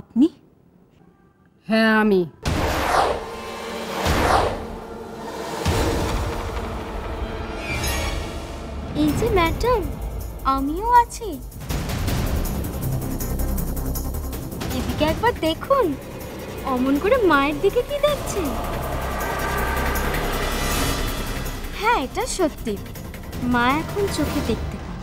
আপনি? হ্যাঁ আমি। এই যে ম্যাডাম, আমিও আছি। এদিকে একবার দেখুন, অমন করে মায়ের দিকে কি দেখছেন? হ্যাঁ, এটা সত্যি, মা এখন চোখে দেখতে পান।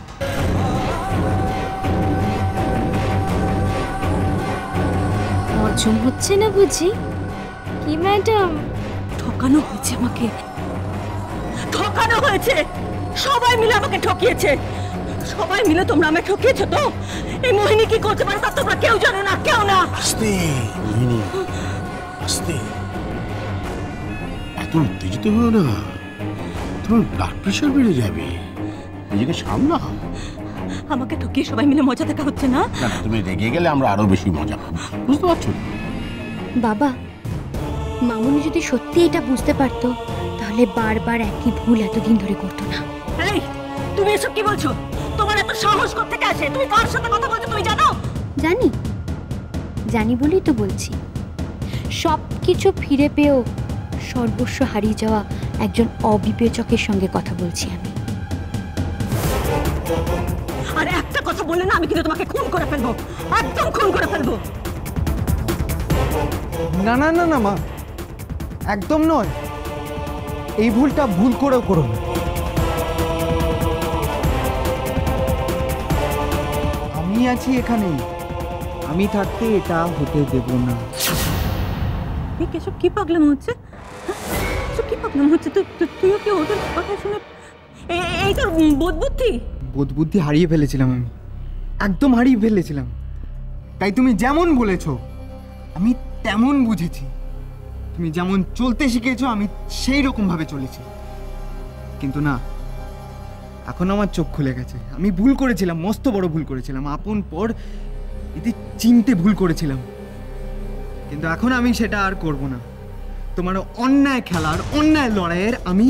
হজম হচ্ছে না বুঝি? কি ম্যাডাম? ঠকানো হয়েছে আমাকে, ঠকানো হয়েছে। সবাই মিলে আমাকে ঠকিয়েছে। সবাই মিলে তোমরা আমাকে ঠকিয়েছো তো? এই মোহিনী কি করতে পারে তা তোমরা কেউ জানো না, কেউ না। আস্তে মোহিনী, আস্তে, এত উত্তেজিত হও না, তোমার ব্লাড প্রেশার বেড়ে যাবে। নিজেকে সামলাও। আমাকে ঠকিয়ে সবাই মিলে মজা দেখা হচ্ছে না? না, তুমি রেগে গেলে আমরা আরো বেশি মজা পাবো, বুঝতে পারছো? বাবা, মামুনি যদি সত্যি এটা বুঝতে পারতো তাহলে বারবার একই ভুল এতদিন ধরে করতো না। এই, তুমি এসব কি বলছো? তোমার এত সাহস কোত্থেকে আসে? তুমি কার সাথে কথা বলছো তুমি জানো? জানি, জানি বলেই তো বলছি। সব কিছু ফিরে পেয়েও সর্বস্ব হারিয়ে যাওয়া একজন অবিবেচকের সঙ্গে কথা বলছি আমি। আর একটা কথা বললে না, আমি কিন্তু তোমাকে খুন করে ফেলবো, একদম খুন করে ফেলবো। না না না না মা, একদম নয়। এই ভুলটা ভুল করেও করো না। আমি আছি এখানে, আমি থাকতে এটা হতে দেব না। এসব কি পাগলাম হচ্ছে? এসব কি পাগলাম হচ্ছে? তুইও কি ওদের কথা শুনে এই তোর বোধ বুদ্ধি? বোধ বুদ্ধি হারিয়ে ফেলেছিলাম আমি, একদম হারিয়ে ফেলেছিলাম। তাই তুমি যেমন বলেছো আমি তেমন বুঝেছি। তুমি যেমন চলতে শিখেছো আমি সেই রকম ভাবে চলেছি। কিন্তু না, এখন আমার চোখ খুলে গেছে। আমি ভুল করেছিলাম, মস্ত বড় ভুল করেছিলাম। আপন পর এতে চিনতে ভুল করেছিলাম, কিন্তু এখন আমি সেটা আর করব না। তোমার অন্যায় খেলার, অন্যায় লড়াইয়ের আমি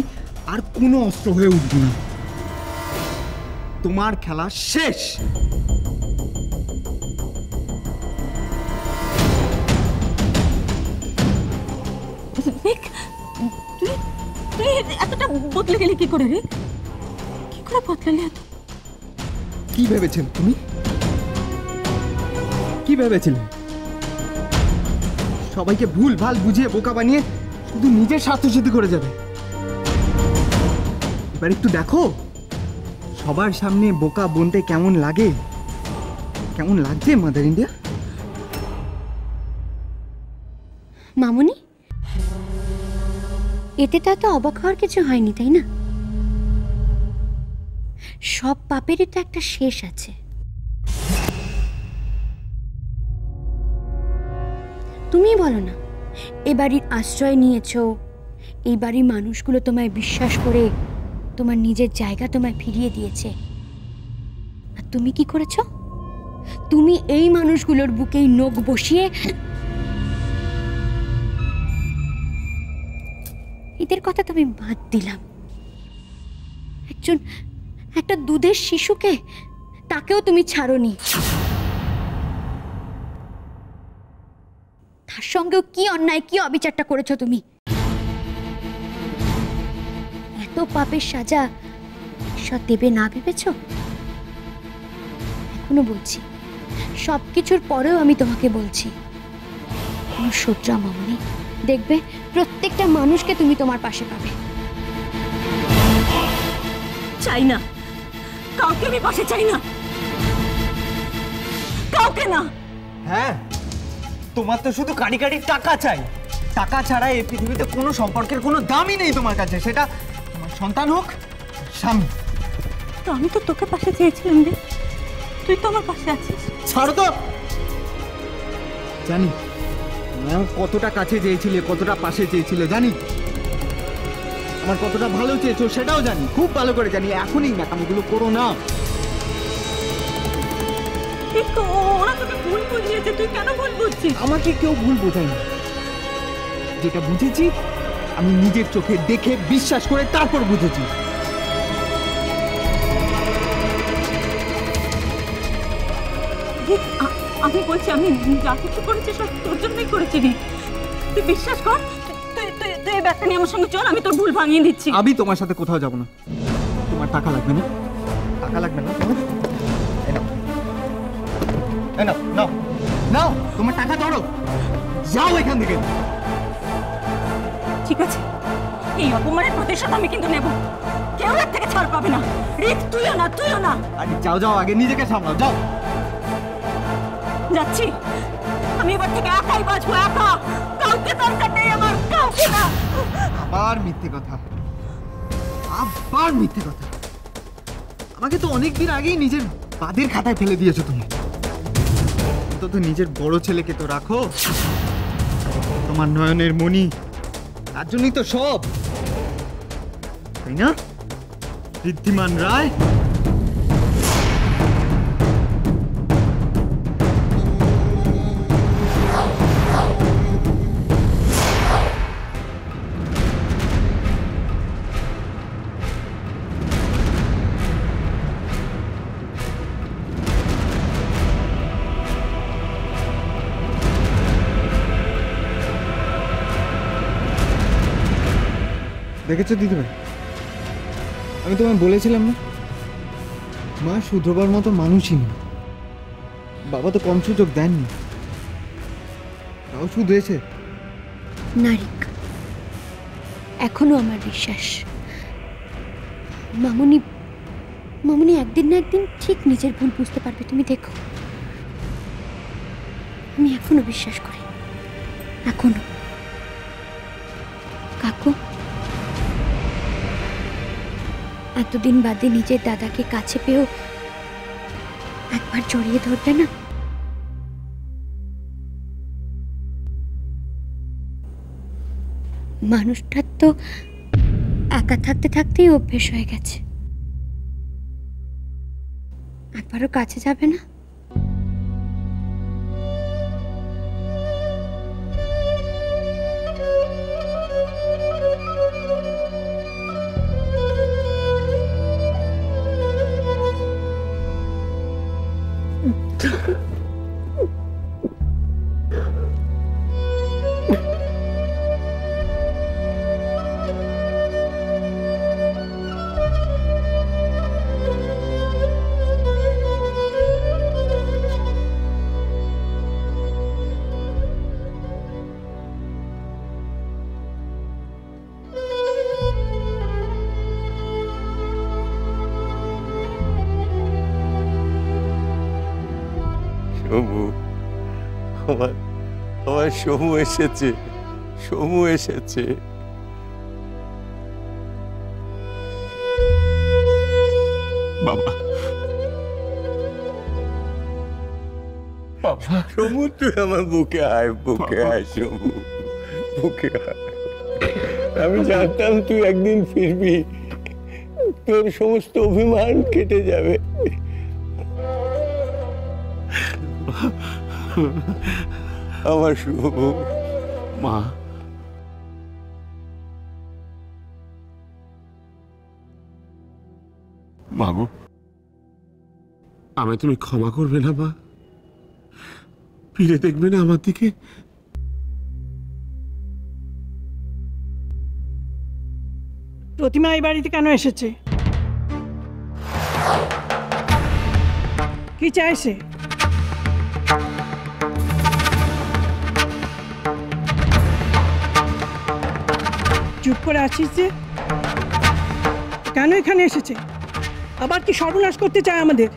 আর কোনো অস্ত্র হয়ে উঠব না। তোমার খেলা শেষ। তুই এতটা বদলে গেলি কি করে রে? কি করে বদলালি এত? কি ভেবেছিলে তুমি? কি ভেবেছিলে সবাইকে ভুল ভাল বুঝিয়ে বোকা বানিয়ে শুধু নিজের স্বার্থসিদ্ধি করে যাবে? এবার একটু দেখো সবার সামনে বোকা বনতে কেমন লাগে, কেমন লাগছে মাদার ইন্ডিয়া। মামুনি, এতে তো এত অবাক হওয়ার কিছু হয়নি, তাই না? সব পাপেরই তো একটা শেষ আছে। তুমিই বলো না, এ বাড়ির আশ্রয় নিয়েছো, এই বাড়ির মানুষগুলো তোমায় বিশ্বাস করে তোমার নিজের জায়গা তোমায় ফিরিয়ে দিয়েছে। আর তুমি কি করেছো? তুমি এই মানুষগুলোর বুকেই নখ বসিয়ে এদের কথা তুমি বাদ দিলাম। একটা দুধের শিশুকে, তাকেও তুমি ছাড়োনি। তার সঙ্গেও কি অন্যায়, কি অবিচারটা করেছো তুমি? এত পাপের সাজা ঈশ্বর দেবে না ভেবেছ? এখনো বলছি, সবকিছুর পরেও আমি তোমাকে বলছি, কোনো শত্রু মামনি, দেখবে প্রত্যেকটা মানুষকে তুমি তোমার পাশে পাবে। চাই না, কাউকে আমি পাশে চাই না, কাউকে না। হ্যাঁ, তোমার তো শুধু কাড়ি কাড়ি টাকা চাই। টাকা ছাড়া এই পৃথিবীতে কোনো সম্পর্কের কোনো দামই নেই তোমার কাছে, সেটা তোমার সন্তান হোক, স্বামী। তো আমি তো তোকে পাশে চেয়েছিলাম রে, তুই তো আমার পাশে আছিস। ছাড়ো তো। জানি আমার কতটা কাছে চেয়েছিলে, কতটা পাশে চেয়েছিলে, জানি আমার কতটা ভালো চেয়েছো সেটাও জানি, খুব ভালো করে জানি। এখনই ন্যাকামিগুলো করো না। ওরা তোকে ভুল বুঝিয়েছে, তুই কেন ভুল বুঝছিস? আমাকে কেউ ভুল বোঝায়নি। যেটা বুঝেছি আমি নিজের চোখে দেখে বিশ্বাস করে তারপর বুঝেছি। আমি বলছি আমি যা কিছু করেছি সব তোর জন্যই করেছি রে। তুই বিশ্বাস কর, তুই তুই তুই এই ব্যাগটা নিয়ে আমার সঙ্গে চল, আমি তোর ভুল ভাঙিয়ে দিচ্ছি। আমি তোমার সাথে কোথাও যাব না। তোমার টাকা লাগবে না? টাকা লাগবে না তোমার? এই নাও, এই নাও, নাও, নাও, তোমার টাকা ধরো, যাও এখান থেকে। ঠিক আছে, এই অপমানের প্রতিশোধ আমি কিন্তু নেব। কেউ এর থেকে ছাড় পাবে না। রিক, তুইও না, তুইও না। আরে যাও যাও, আগে নিজেকে সামলাও, যাও। যাচ্ছি, আমি এবার থেকে একাই বাঁচবো, একা। কাউকে দরকার নেই আমার, কাউকে না। আবার মিথ্যে কথা, আবার মিথ্যে কথা। আমাকে তো অনেকদিন আগেই নিজের বাদের খাতায় ফেলে দিয়েছো তুমি। তো নিজের বড় ছেলেকে তো রাখো, তোমার নয়নের মণি, তার জন্যই তো সব, তাই না ঋদ্ধিমান রায়? দেখেছো দিদিভাই, আমি তোমায় বলেছিলাম না, মা শুধরবার মতো মানুষই না। বাবা তো কম সুযোগ দেননি, তাও শুধরেছে। নারিক, এখনো আমার বিশ্বাস মামুনি মামুনি একদিন না একদিন ঠিক নিজের ভুল বুঝতে পারবে, তুমি দেখো। আমি এখনো বিশ্বাস করি, এখনো। কাকু, এতদিন বাদে নিজের দাদাকে কাছে পেয়েও একবার জড়িয়ে ধরবে না? মানুষটার তো একা থাকতে থাকতেই অভ্যেস হয়ে গেছে, একবারও কাছে যাবে না? সমু, আমার আমার সমু এসেছে, সমু এসেছে। বাবা, বাবা, সমু তুই আমার বুকে আয়, বুকে আয় সমু, বুকে আয়। আমি জানতাম তুই একদিন ফিরবি, তোর সমস্ত অভিমান কেটে যাবে। আমার সমু। মা, বাবু, আমায় তুমি ক্ষমা করবে না মা? ফিরে দেখবে না আমার দিকে? প্রতিমা এই বাড়িতে কেন এসেছে? কি চাইছে? চুপ করে আছিস যে? কেন এখানে এসেছে? আবার কি সর্বনাশ করতে চায় আমাদের?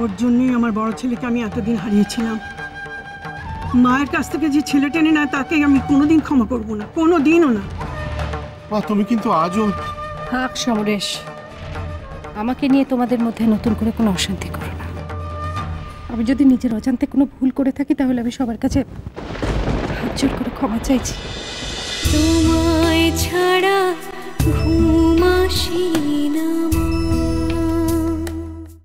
ওর জন্যই আমার বড় ছেলেকে আমি এতদিন হারিয়েছিলাম। মায়ের কাছ থেকে যে ছেলে টেনে নেয় তাকে আমি কোনোদিন ক্ষমা করবো না, কোনোদিনও না। মা, তুমি কিন্তু আজও... থাক সমরেশ, আমাকে নিয়ে তোমাদের মধ্যে নতুন করে কোনো অশান্তি করো না। আমি যদি নিজের অজান্তে কোনো ভুল করে থাকি তাহলে আমি সবার কাছে হাত জোড় করে ক্ষমা চাইছি। তোমায় ছাড়া ঘুম আসে না।